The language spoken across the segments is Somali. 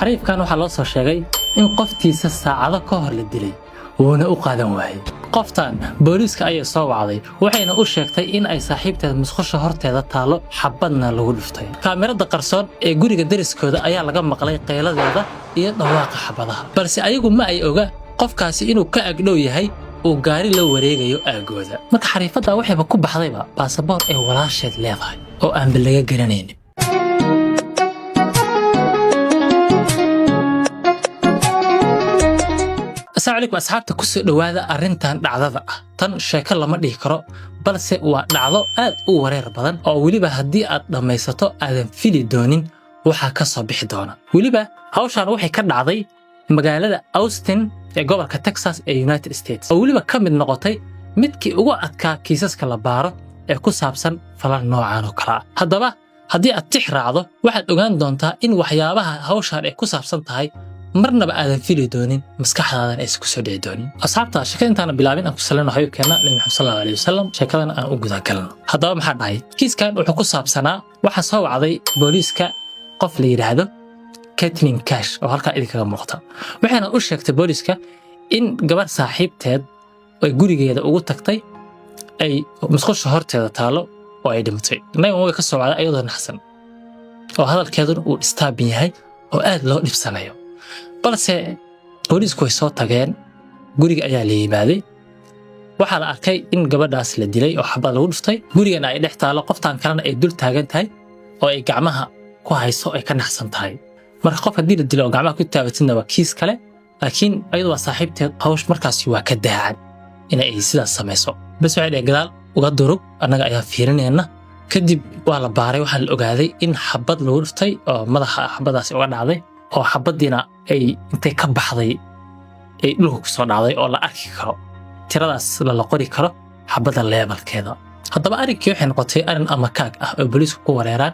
xariifkan waxaa loo soo sheegay in qoftiisa saacado ka hor la dilay wuuna u qaadan waayay. qoftan booliiska ayaa soo wacday waxayna u sheegtay in ay saaxiibteed musqusha horteeda taalo xabadna lagu dhuftay. kaamirada qarsoon ee guriga dariskooda ayaa laga maqlay qayladeeda iyo dhawaaqa xabadaha, balse ayagu ma ay oga qofkaasi inuu ka agdhow yahay uu gaari la wareegayo aagooda. marka xariifada waxayba ku baxdayba baasaboor ay walaasheed leedahay oo aan laga garanaynin. السلام عليكم أصحابتك كسر دواذا أرنتان دعذا تن شكل لما ديه كرو بلس ودعذا آد ورير بدن أو وليبا هدي آد لما يسطو آدم فيدي دونين وحا كصبيح دونا وليبا هاوشان وحي كدعذي مقالة أوستن جوبر كتكساس يونايتد ستيتس أو وليبا كم من نقطي مدكي ugu adkaa kiisaska la baaro ee ku saabsan falan noocaan oo kala hadaba hadii aad tix raacdo waxaad ogaan doontaa in waxyaabaha hawshan ay ku saabsan tahay marnaba aadan fili doonin maskaxdaadan ay isku soo dhici doonin. asxaabta shaqada intaan bilaabin aan ku salano xayuubkeena nabi maxamed sallallahu alayhi wasallam shaqadana aan u guda galno. hadaba maxaa dhacay kiiskan wuxuu ku saabsanaa waxa soo wacday booliiska qof la yiraahdo Caitlin Cash oo halka idinkaga muuqata. waxayna u sheegtay booliiska in gabar saaxiibteed ay gurigeeda ugu tagtay ay musqusha horteeda taalo oo ay dhimatay. nabi way ka soo wacday ayadoo naxsan oo hadalkeedu uu istaabin yahay oo aad loo dhibsanayo. balse booliisku way soo tageen guriga ayaa la yimaaday waxaa la arkay in gabadhaas la dilay oo xabad lagu dhuftay gurigana ay dhex taalo qoftaan kalena ay dul taagan tahay oo ay gacmaha ku hayso ay ka naxsan tahay. marka qof hadii la dilo oo gacmaha ku taabatidna waa kiis kale laakiin ayadoo saaxiibteed hawsh markaasi waa ka daacan inay sidaas samayso. bas waxay dhigeen gadaal uga durug annaga ayaa fiirinayna kadib waa la baaray waxaa la ogaaday in xabad lagu dhuftay oo madaxa xabadaasi uga dhacday oo xabadiina ay intay ka baxday ay dhulka ku soo dhacday oo la arki karo tiradaas la qori karo xabada leebalkeeda. haddaba arrinkii waxay noqotay arrin ama kaag ah oo booliisku ku wareeraan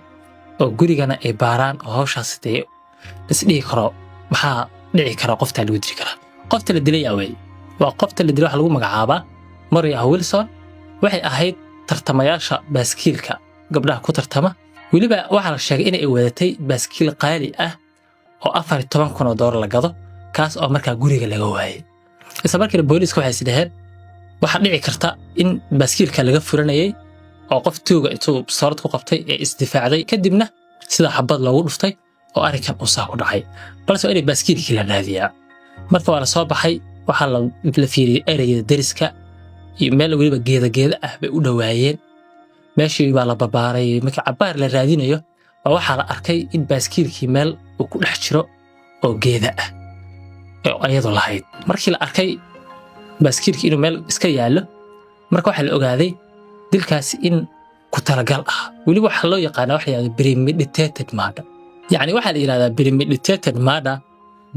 oo gurigana ay baaraan oo hawshaas sidee isdhihi karo maxaa dhici kara qofta lagu dili karaa. qofta la dilay awey waa qofta la dilay waxa lagu magacaabaa Maria Wilson. waxay ahayd tartamayaasha baaskiilka gabdhaha ku tartama weliba waxaa la sheegay inay wadatay baaskiil qaali ah oo $14,000 la gado kaas oo markaa guriga laga waayay. isla markiiba booliiska waxay sidaheen waxa dhici karta in baaskiilka laga furanayay oo qof tuuga intuu soorad ku qabtay ee isdifaacday kadibna sida xabad loogu dhuftay oo arrinkan uu saa ku dhacay balse inay baaskiilkii la raadiyaa. marka waa la soo baxay waxaa la fiiriyay ereyada dariska iyo meel weliba geeda ah bay u dhawaayeen meeshii baa la babaaray markii cabaar la raadinayo waxaa la arkay in baaskiilkii meel uu ku dhex jiro oo geeda ah oo ayadoo lahayd. markii la arkay baaskiilkii inuu meel iska yaallo marka waxaa la ogaaday dilkaasi in ku talagal ah weliba waxaa loo yaqaanaa waxa la yidhahdo premeditated murder. yacni waxaa la yidhahdaa premeditated murder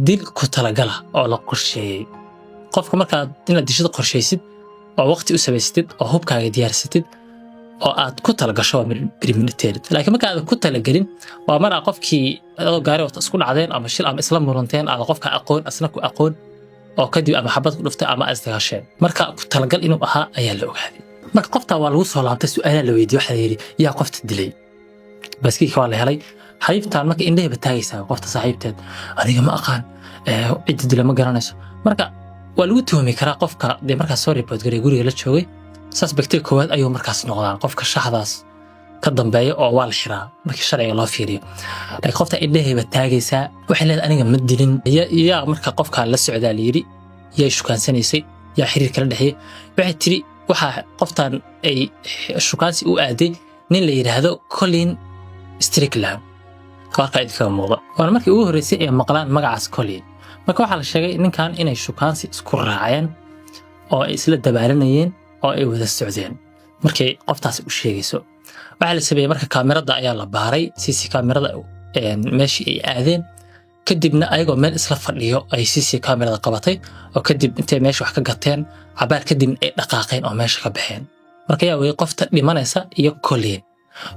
dil ku talagala oo la qorsheeyey. qofka markaad inaad dishada qorshaysid oo waqti u samaysatid oo hubkaaga diyaarsatid oo aad ku talagasho premeditated. laakiin marka aad ku talagelin waa mar qofkii adoo gaari wata isku dhacdeen ama shil ama isla muranteen aad qofka aqoon asna ku aqoon oo kadib ama xabad ku dhuftay ama asdagaasheen marka ku talagal inuu ahaa ayaa la ogaaday. marka qofta waa lagu soo laabtay su'aalaha la weydiiyay waxa la yiri yaa qofta dilay baaskiilka waa la helay. xariiftaan marka indhaheeba taagaysaa qofta saaxiibteed aniga ma aqaan cid dilay ma garanayso. marka waa lagu tuhmi karaa qofka de markaas soo report garay guriga la joogay suspected koowaad ayuu markaas noqdaan qofka shaxdaas ka dambeeya oo waa la xiraa markii sharciga loo fiiriyo. laakiin qofta indhaheeba taagaysaa waxay leedahay aniga ma dilin yaa marka qofka la socdaa la yiri yaa shukansanaysay yaa xiriir kala dhaxay waxay tiri waxa qoftan ay shukaansi u aaday nin la yiraahdo Colin Strickland qaarka idinka muuqda waana markii ugu horeysay ee maqlaan magacaas Colin. marka waxaa la sheegay ninkan inay shukaansi isku raaceen oo ay isla dabaalanayeen oo ay wada socdeen markay qoftaas u sheegayso. waxaa la sameeyay marka kaamirada ayaa la baaray CC kaamirada meeshii ay aadeen kadibna ayagoo meel isla fadhiyo ay CC kaamirada qabatay oo kadib intay meesha wax ka gateen cabaar kadib ay dhaqaaqeen oo meesha ka baxeen. marka yaa way qofta dhimanaysa iyo Colin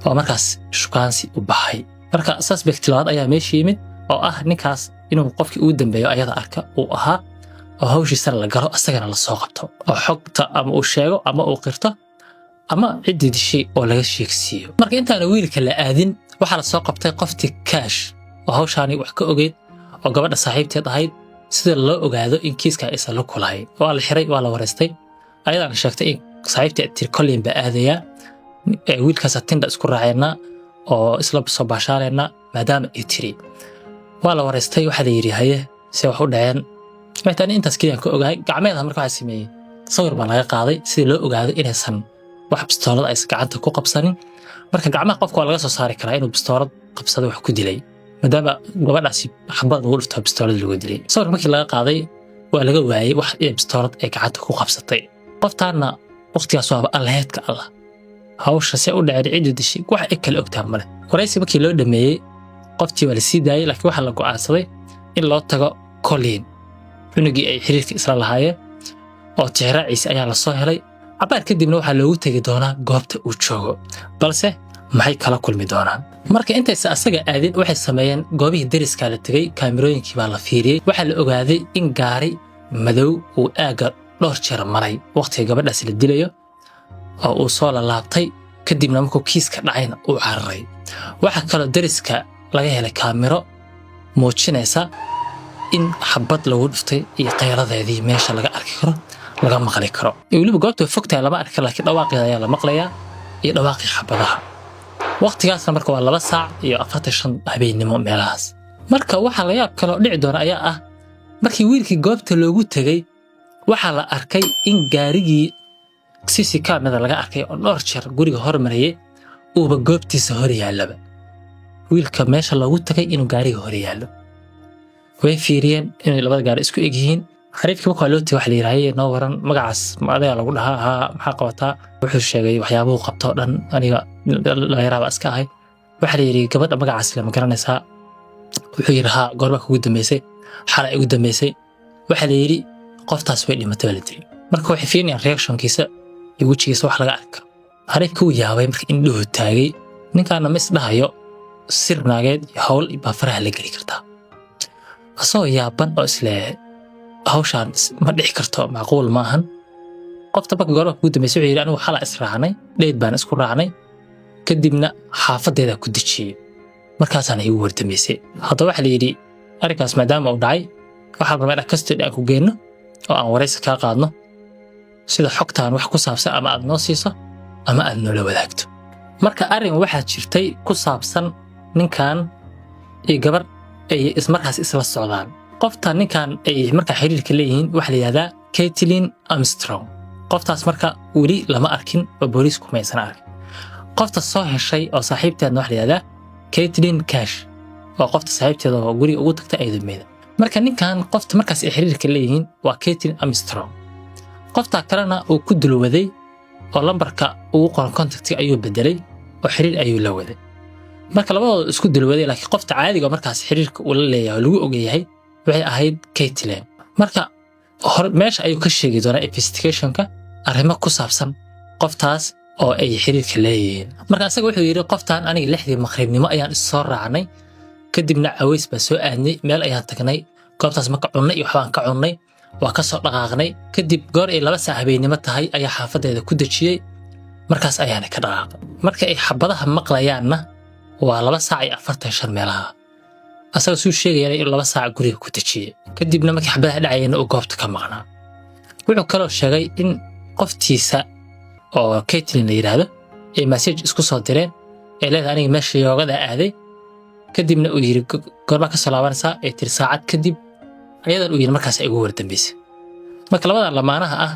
oo markaas shukaansi u baxay. marka suspect labaad ayaa meeshii yimid oo ah ninkaas inuu qofkii ugu dambeeyo ayada arka uu ahaa oo hawshiisa la galo asagana la soo qabto oo xogta ama uu sheego ama uu qirto ama cidii dishay oo laga sheegsiiyo. marka intaan wiilka la aadin waxaa la soo qabtay qoftii Cash oo hawshaani wax ka ogeyd oo gabadha saaxiibteed ahayd sida loo ogaado in kiiska aysan la kulahayn. Waa la xiray, waa la wareystay, ayadana sheegtay in saaxiibteed tir Colin baa aadaya wiilkaas Tinder isku raacayna oo isla soo baashaaleyna maadaama ay tiri. Waa la wareystay, waxa la yiri haye si wax u dhaceen. Waxaan intaas kaliya ka ogahay gacmeedha markaa waxa sameeyay sawir baa laga qaaday si loo ogaado inaysan wax bistoolad ay gacanta ku qabsanin. Marka gacmaha qofka waa laga soo saari karaa inuu bistoolad qabsado wax ku dilay maadaama gabadhaasi xabad ugu dhufto bistoolad lagu dilay. Sawir markii laga qaaday waa laga waayay wax bistoolad ay gacanta ku qabsatay. Qoftaana waqtigaas waa Allaheedka Allah hawsha si u dhacay cid dishay wax ay kala ogtaan male. Waraysi markii loo dhameeyay qoftii waa la sii daayay laakiin waxa la go'aansaday in loo tago Colin cunugii ay xiriirka isla lahaayeen oo tixraaciisa ayaa la soo helay. Cabaar kadibna waxa loogu tagi doonaa goobta uu joogo balse maxay kala kulmi doonaan. Marka intaysa asaga aadin waxay sameeyeen goobihii deriska la tagay kaamirooyinkii baa la fiiriyay. Waxa la ogaaday in gaari madow uu aaga dhowr jeer maray waqtiga gabadhaas la dilayo oo uu soo laabtay kadibna markuu kiiska dhacayna uu cararay. Waxa kale deriska laga helay kaamiro muujinaysa in xabad lagu dhuftay iyo qayradeedii meesha laga arki karo laga maqli karo. Weliba goobta fogtahay lama arki laakiin dhawaaqeeda ayaa la maqlayaa iyo dhawaaqii xabadaha. Waqtigaasna marka waa 2 saac iyo 45 habeenimo meelahaas. Marka waxa la yaab kale dhici doona ayaa ah markii wiilkii goobta loogu tagay waxa la arkay in gaarigii CC camera laga arkay oo dhowr jeer guriga hormarayay uu goobtiisa hor yaalaba. Wiilka meesha loogu tagay inuu gaariga hor yaalo. Way fiiriyeen in labada gaari isku eg yihiin. xariifkii markaa loo tii wax la yiraahday noo waran magacaas maadaama lagu dhahaa maxaa qabataa wuxuu sheegay waxyaabuhu qabto dhan aniga la yaraaba iska ahay waxa la yiri gabadha magacaas lama garanaysaa wuxuu yiraahdaa goorma ugu dambeysay xalay ugu dambeysay waxa la yiri qoftaas way dhimatay la tiri marka waxay fiiriyeen reactionkiisa iyo wajigiisa wax laga arko xariifkii uu yaabay markii indhuhu taagay ninkaana ma isdhahayo sir naageed iyo hawl baa faraha la geli kartaa asoo yaaban oo isle hawshan ma dhici karto macquul ma ahan qofta bak goorma ugu dambeysay wuxuu yiri anigu xala israacnay dheed baan isku raacnay kadibna xaafadeeda ku dajiyay markaasaan ay ugu wartamaysay hadda waxa la yiri arrinkaas maadaama uu dhacay waxa la rabaa custody aan ku geeyno oo aan wareysi ka qaadno sida xogtaan wax ku saabsan ama aad noo siiso ama aad noo la wadaagto marka arrin waxa jirtay ku saabsan ninkan iyo gabar ay ismarkaas isla socdaan qofta ninkan ay marka xiriirka leeyihiin waxa la yiraahdaa Caitlin Armstrong qoftaas marka wali lama arkin oo booliisku ma aysan arkin qofta soo heshay oo saaxiibteedna waxa la yiraahdaa Caitlin Cash oo qofta saaxiibteeda oo guriga ugu tagtay ayadmeeda marka ninkan qofta markaas ay xiriirka leeyihiin waa Caitlin Armstrong qofta kalena uu ku dulwaday oo lambarka ugu qoran contactiga ayuu bedelay oo xiriir ayuu la waday marka labadooda isku dulwaday laakiin qofta caadiga markaas xiriirka uu la leeyahay lagu ogeeyahay waxay ahayd Caitlin marka meesha ayuu ka sheegi doonaa investigationka arrimo ku saabsan qoftaas oo ay xiriirka leeyihiin marka asaga wuxuu yiri qoftaan aniga 6 maqribnimo ayaan soo raacnay kadibna aweys ba soo aadnay meel ayaan tagnay goobtaas marka cunay iyo waxaan ka cunay waa ka soo dhaqaaqnay kadib goor ay 2 saac habeenimo tahay ayaa xaafadeeda ku dajiyay markaas ayaan ka dhaqaaqay marka ay xabadaha maqlayaanna waa 2 saac iyo 45 meelaha asaga soo sheegay in 2 saac guriga ku dajiyay kadibna markii xabadaha dhacayna uu goobta ka maqnaa wuxuu kaloo sheegay in qoftiisa oo Caitlin la yiraahdo ay message isku soo direen ee leedahay aniga meesha yoogada aaday kadibna uu yiri goorma ka soo laabanaysaa ee tir saacad kadib ayadan uu yiri markaas ay ugu wartambeysay marka labada lamaanaha ah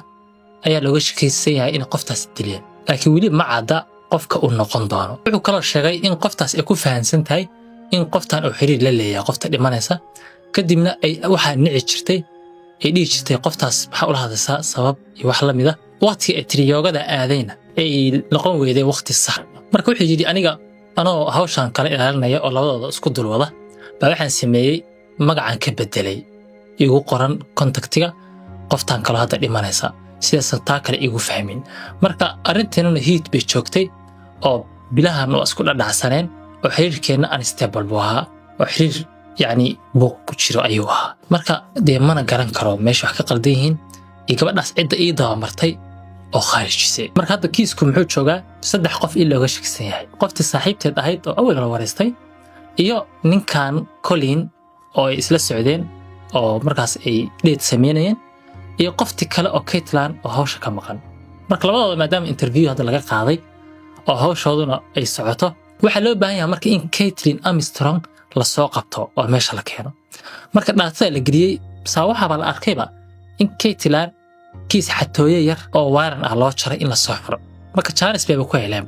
ayaa looga shakaysan yahay in qoftaas dileen laakiin wali ma cadda qofka uu noqon doono wuxuu kaloo sheegay in qoftaas ay ku fahansan tahay in qoftan uu xiriir la leeyahay qofta dhimanaysa kadibna ay waxa nici jirtay ay dhigi jirtay qoftaas waxa u lahadaysaa sabab iyo wax la mid ah waqti ay triyoogada aadayna ay noqon weeday waqti sax marka wuxuu yiri aniga anoo hawshan kala ilaalinaya oo labadooda isku dulwada baa waxaan sameeyay magacan ka bedelay igu qoran contactiga qoftan kale hadda dhimanaysa sidaas taa kale igu fahmin marka arrinteena heat bay joogtay oo bilahan oo isku dhadhacsaneen oo xiriirkeena unstable buu ahaa oo xiriir yani buuq ku jiro ayuu ahaa marka dee mana garan karo meesha wax ka qaldan yihiin iyo gabadhaas cidda ii daba martay oo khaarijisay marka hadda kiisku muxuu joogaa 3 qof in looga shaksan yahay qoftii saaxiibteed ahayd oo awal la wareystay iyo ninkan Colin oo ay isla socdeen oo markaas ay dheed sameynayeen iyo qofti kale oo Caitlin oo hawsha ka maqan marka labadooda maadaama interview hadda laga qaaday oo hawshooduna ay socoto waxa loo baahan yahay marka in Caitlin Armstrong la soo qabto oo meesha la keeno marka dhaatada la geliyay waxa la arkayba in Caitlin kiis xatooye yar oo waaran ah loo jaray in la soo xiro marka Charles bay ku heleen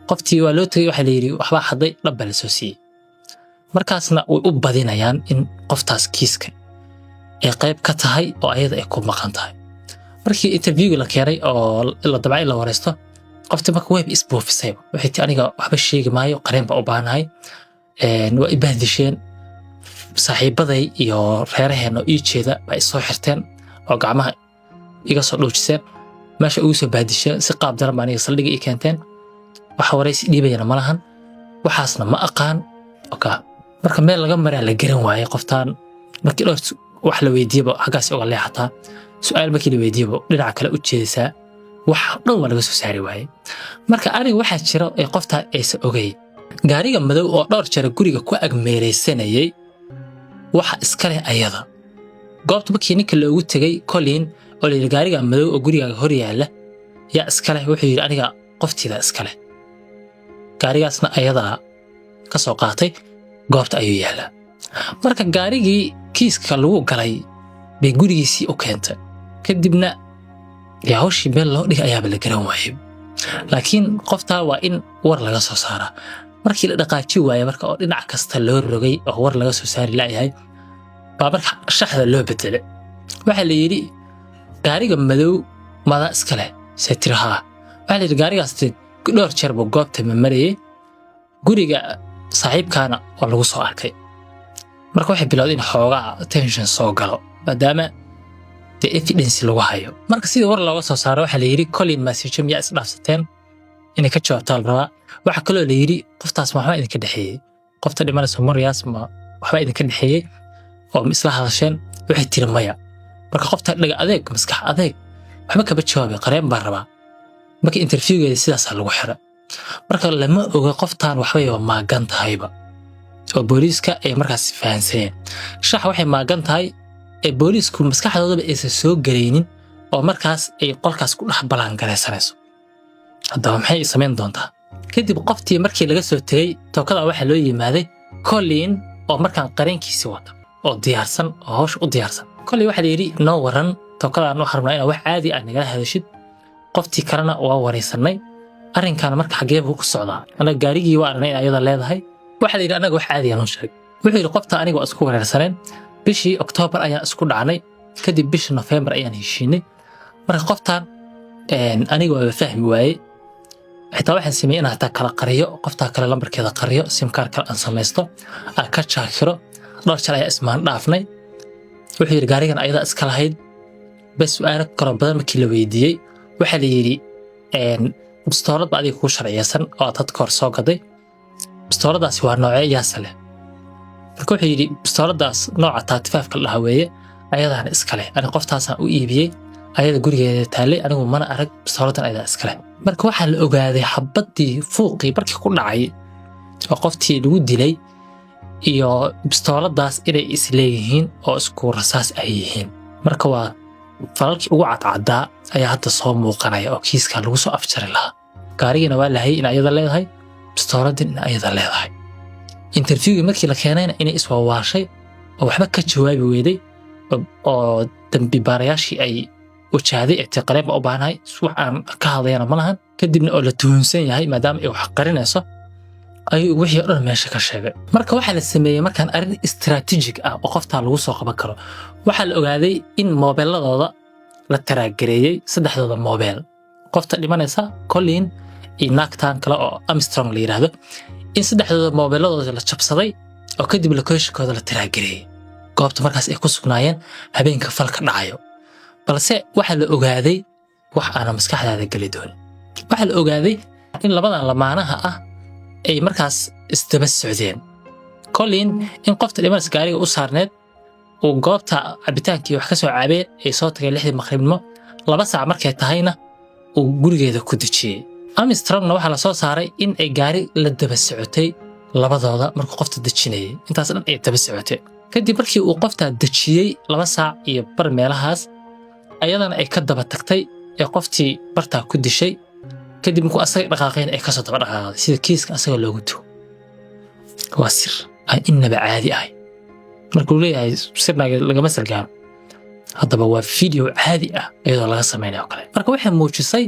qoftii waa loo tagay waxa la yiri waxba haday dhab la soo siiyay markaasna way u badinayaan in qoftaas kiiska ay qayb ka tahay oo ayada ay ku maqan tahay markii interview la keenay oo la dabacay la wareysto qoftii marka way isbuufisay waxay tii aniga waxba sheegi maayo qareen ba u baahanahay waa ibaadisheen saaxiibaday iyo reeraheena ii jeeda ay soo xirteen oo gacmaha iga soo dhuujiseen meesha ugu soo baadisheen si qaab daran baan iga saldhiga ii keenteen waxa wareysi dhiibayna ma lahan waxaasna ma aqaan marka meel laga maraa la garan waayay qoftaan markii dhowr wax la weydiiyay xagaas uga leexataa su'aal markii la weydiiyay dhinaca kale u jeedaysaa wax dhan waa laga soo saari waayay marka aniga waxa jira ee qoftaan aysan ogay gaariga madow oo dhowr jeer guriga ku agmeereysanayay waxa iska leh ayada goobta markii ninka loogu tagay Colin oo la gaariga madow oo guriga hor yaala yaa iska leh wuxuu yiri aniga qoftiida iska leh gaarigaasna ayada ka soo qaatay goobta ayuu yaalaa marka gaarigii kiiska lagu galay bay gurigiisii u keentay kadibna hawshii meel loo dhigay ayaa la garan waayay laakiin qoftaa waa in war laga soo saaraa markii la dhaqaaji waayay marka oo dhinac kasta loo rogay oo war laga soo saari laayahay baa marka shaxda loo bedelay waxa la yiri gaariga madow mada iska leh satiraha waxa la yiri gaarigaas dhowr jeer buu goobta marayay guriga saaxiibkaana oo lagu soo arkay marka waxay bilowday in xoogaa tension soo galo maadaama evidence lagu hayo marka sidii war looga soo saaro waxa la yiri Colin message miya isdhaafsateen inay ka jawaabtaan rabaa waxa kale oo la yiri qoftaas waxba idinka dhaxeeyay qofta dhimanaysa Marias ma waxba idinka dhaxeeyay oo isla hadasheen waxay tiri maya marka qofta dhaga adeeg maskax adeeg waxba ka jawaabay qareen baa rabaa marka interviewgeeda sidaas lagu xiray marka lama oga qoftaan waxba ay maagan tahayba oo booliiska ay markaas fahansaneen shax waxay maagan tahay ee booliisku maskaxdooda aysan soo gareynin oo markaas ay qolkaas ku dhax balaan gareysanayso haddaba maxay sameyn doontaa kadib qoftii markii laga soo tagay tookada waxa loo yimaaday Colin oo markaan qareenkiisa wata oo diyaarsan oo hawsh u diyaarsan Colin waxa la yiri noo waran tookada aan xarnaa in wax caadi ah naga hadashid qoftii kalena waa wareysanay arrinkan marka xagee buu ku socdaa ana gaarigii waa arnay ayada leedahay waxa la yiri anaga wax caadi ah noo sheeg wuxuu yiri qofta aniga waa isku wareersaneen bishii October ayaan isku dhacnay kadib bishii November ayaan heshiinay marka qoftaan aniga waa fahmi waayay xitaa waxaan sameeyay inaan taa kala qariyo qofta kale lambarkeeda qariyo sim card kale aan samaysto aan ka jaakiro dhowr jeer ayaa ismaan dhaafnay wuxuu yiri gaarigan ayada iska lahayd bas su'aalo kala badan markii la weydiiyay waxa la yiri bistoolad baad ku sharciyeysan oo dad kor soo gaday bistooladaasi waa noocee yaasale marka wuxuu yiri bistooladaas nooca 35 ka la weeye ayadana iska leh ani qoftaas aan u iibiyay ayada gurigeeda taalay anigu mana arag bistooladan ayada iska leh marka waxa la ogaaday xabadii fuuqii markii ku dhacay oo qoftii lagu dilay iyo bistooladaas inay isleeyihiin oo isku rasaas ay yihiin marka waa falkii ugu cadcada ayaa hadda soo muuqanaya oo kiiska lagu soo afjari lahaa gaarigana waa lahay in ayada leedahay bistooladan in ayada leedahay interviewga markii la keenayna inay iswawaashay oo waxba ka jawaabi weeday oo dambi baarayaashii ay wajahday ee taqriib u baanahay wax aan ka hadlayna ma lahan kadibna oo la tuhunsan yahay maadaama ay wax qarinayso ay wixii dhan meesha ka sheegay marka waxa la sameeyay markaan arrin strategic ah oo qofta lagu soo qaban karo waxa la ogaaday in moobiladooda la taraagereeyay saddexdooda moobil qofta dhimanaysa Colin iyo naagtaan kale oo Armstrong la yiraahdo in saddexdooda moobiladooda la jabsaday oo kadib la kooshkooda la taraagereeyay goobta markaas ay ku sugnaayeen habeenka falka dhacayo balse waxa la ogaaday wax aan maskaxdaada gali doonin waxa la ogaaday in labadan lamaanaha ah ay markaas isdaba socdeen Colin in qofta dhimanaysa gaariga u saarneed oo goobta cabitaankii wax ka soo caabeen ay soo tagay 6 maqribnimo 2 saac markay tahayna uu gurigeeda ku dajiyay Armstrongna waxa la soo saaray in ay gaari la daba socotay labadooda markuu qofta dajinayay intaas dhan ay daba socotay kadib markii uu qoftaa dejiyey 2 saac iyo bar meelahaas ayadana ay ka daba tagtay ee qoftii bartaa ku dishay kadib markuu asaga dhaqaaqeen ay ka soo daba dhaqaaqday sida kiiska asaga loogu tuo waa sir aan inaba caadi ahay markuu leeyahay sirnaaga lagama salgaaro haddaba waa video caadi ah iyadoo laga samaynayo kale marka waxay muujisay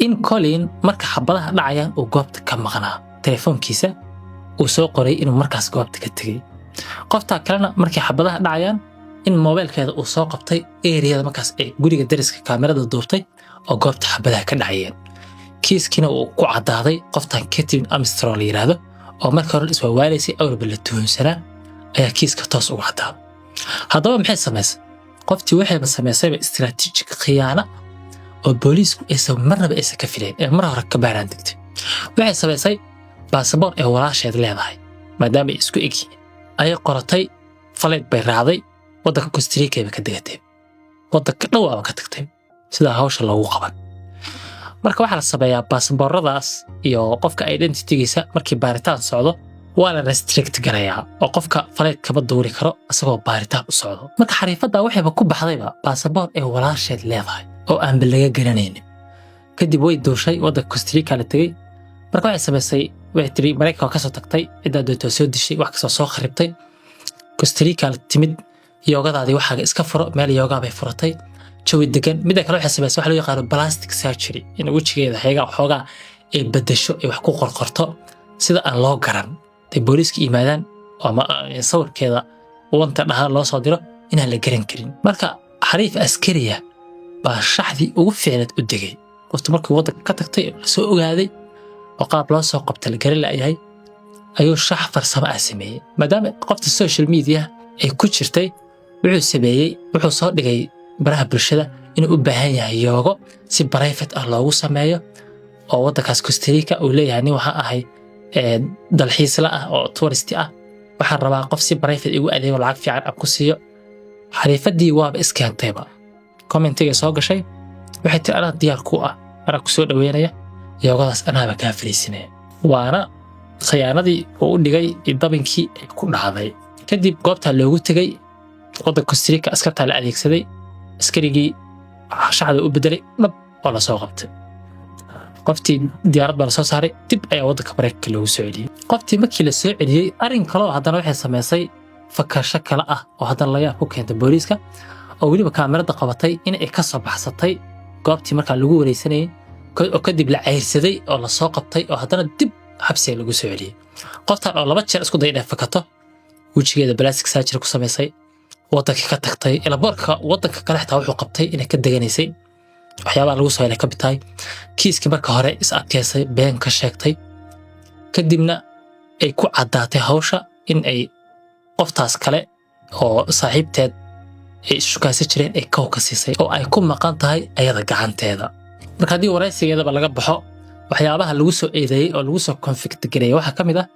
in Colin marka xabadaha dhacayaan uu goobta ka maqnaa telefoonkiisa uu soo qoray inuu markaas goobta ka tagay qofta kalena markii xabadaha dhacayaan in mobilkeeda uu soo qabtay area markaas ee guriga dariska kaamirada duubtay oo goobta xabadaha ka dhacayeen kiiskina uu ku cadaaday qoftan Katie Armstrong la yiraahdo oo marka hore iswaawaalaysay awrba la tuhunsanaa ayaa kiiska toos ugu cadaaday haddaba maxay samaysay qoftii waxay samaysay istiraatiijig khiyaano oo booliisku aysan marnaba aysan ka filayn ee mar hore ka baaraan degtay waxay samaysay baasaboor ee walaasheed leedahay maadaama ay isku egyihiin ayay qoratay faleed bay raacday waddanka Costa Rica bay ka degatay waddanka dhawaaba ka tagtay sida hawsha loogu qaban marka waxaa la sameeyaa baasabooradaas iyo qofka identitygiisa markii baaritaan socdo waa la restrict garayaa oo qofka faleed kama duuri karo asagoo baaritaan u socdo marka xariifadda waxayba ku baxdayba baasaboor ee walaasheed leedahay oo aan laga garanaynin kadib way dooshay waddanka Costa Rica la tagay marka waxay samaysay way tiri Mareykanka ka soo tagtay cidda doonto soo dishay wax ka soo kharibtay Costa Rica la timid yoogadaadii waxaaga iska furo meel yooga bay furatay jawi degan midda kale waxay samaysay wax loo yaqaan plastic surgery in wajigeeda xoogaa ay bedesho ay wax ku qorqorto sida aan loo garan tay booliiska yimaadaan ama sawirkeeda wanta dhahaan loo soo diro inaan la garan karin marka xariif askariya baa shaxdii ugu fiicnad u degay qoftu markii waddanka ka tagtay soo ogaaday oo qaab loo soo qabtay la garan laayay ayuu shax farsamo ah sameeyay maadaama qofta social media ay ku jirtay wuxuu soo dhigay baraha bulshada inuu u baahan yahay yoogo si private ah loogu sameeyo oo waddankaas Costa Rica uu leeyahay nin waxa ahay dalxiisla ah oo tourist ah waxaan rabaa qof si private igu adeego lacag fiican aan ku siiyo xariifadii waaba iskaantayba commentiga soo gashay waxay tii anaa diyaar ku ah anaa ku soo dhaweynaya yoogadaas anaaba kaa fariisinaya waana khiyaanadii uu u dhigay dabinkii ay ku dhacday kadib goobta loogu tagay waddanka Costa Rica askarta la adeegsaday askarigii shaxda u bedelay dhab oo la soo qabtay qoftii diyaarad baa la soo saaray dib ayaa waddanka Mareykanka loogu soo celiyay qoftii markii la soo celiyay arrin kale oo haddana waxay samaysay fakasho kale ah oo haddana la yaab ku keentay booliiska oo weliba kaamirada qabatay in ay ka soo baxsatay goobtii markaa lagu wareysanayay oo kadib la ceyrsaday oo la soo qabtay oo haddana dib xabsiga lagu soo celiyay qoftan oo 2 jeer isku day inay fakato wajigeeda plastic surgery ku samaysay waddanka ka tagtay elaboorka waddanka kale xitaa wuxuu qabtay inay ka deganaysay waxyaabaha lagu soo helay ka bitay kiiskii marka hore is adkeysay been ka sheegtay kadibna ay ku cadaatay hawsha in ay qoftaas kale oo saaxiibteed ay shukaansi jireen ay kow ka siisay oo ay ku maqan tahay ayada gacanteeda marka haddii waraysigeedaba laga baxo waxyaabaha lagu soo eedeeyay oo lagu soo conflict gareeyay waxaa ka mid ah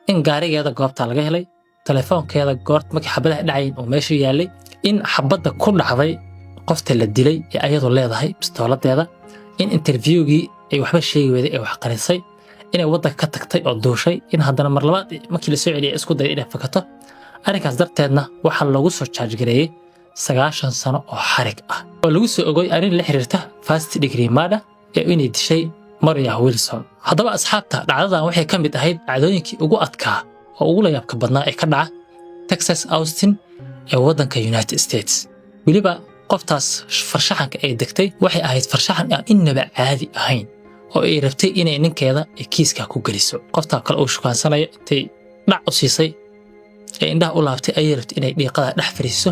in gaarigeeda goobta laga helay telefoonkeeda goort markii xabadaha dhacayeen oo meesha yaalay in xabadda ku dhacday qofta la dilay ee ayadoo leedahay bistooladeeda in interviewgii ay waxba sheegi weyday ee wax qarisay inay waddanka ka tagtay oo duushay in haddana mar labaad markii la soo celiyay isku day inay fakato arrinkaas darteedna waxaa lagu soo charge gareeyay 9 sano oo xarig ah oo lagu soo ogoy arrin la xiriirta first degree murder ee inay dishay Maria Wilson haddaba asxaabta dhacdadan waxay ka mid ahayd dhacdooyinkii ugu adkaa oo ugu la yaabka badnaa ee ka dhaca Texas Austin ee waddanka United States weliba qoftaas farshaxanka ay degtay waxay ahayd farshaxan aan inaba caadi ahayn oo ay rabtay inay ninkeeda kiiska ku galiso qofta kale oo shukaansanaya intay dhac u siisay ee indhaha u laabtay ayay rabtay inay dhiiqada dhex fariiso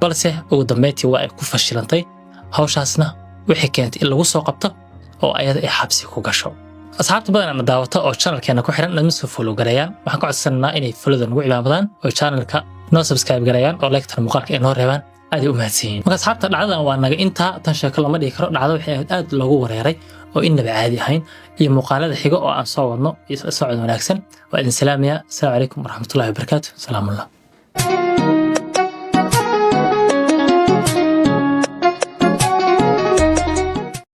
balse ugu dambeyntii waa ay ku fashilantay hawshaasna waxay keentay in lagu soo qabto oo ayada ay xabsi ku gasho asxaabta badan aan daawato oo channelkeena ku xiran nima soo follow gareeyaan waxaan ku codsanaynaa inay follow nagu cimaadaan oo channelka noo subscribe gareeyaan oo like tan muuqaalka ay noo reebaan aad u mahadsanyihiin marka asxaabta dhacdadan waa naga intaa tan sheeko lama dhigi karo dhacdo waxay aad loogu wareeray oo inaba caadi ahayn iyo muuqaalada xiga oo aan soo wadno iyo socod wanaagsan waa idin salaamaya assalaamu calaykum waraxmatullaahi wabarakaatuh salaamullah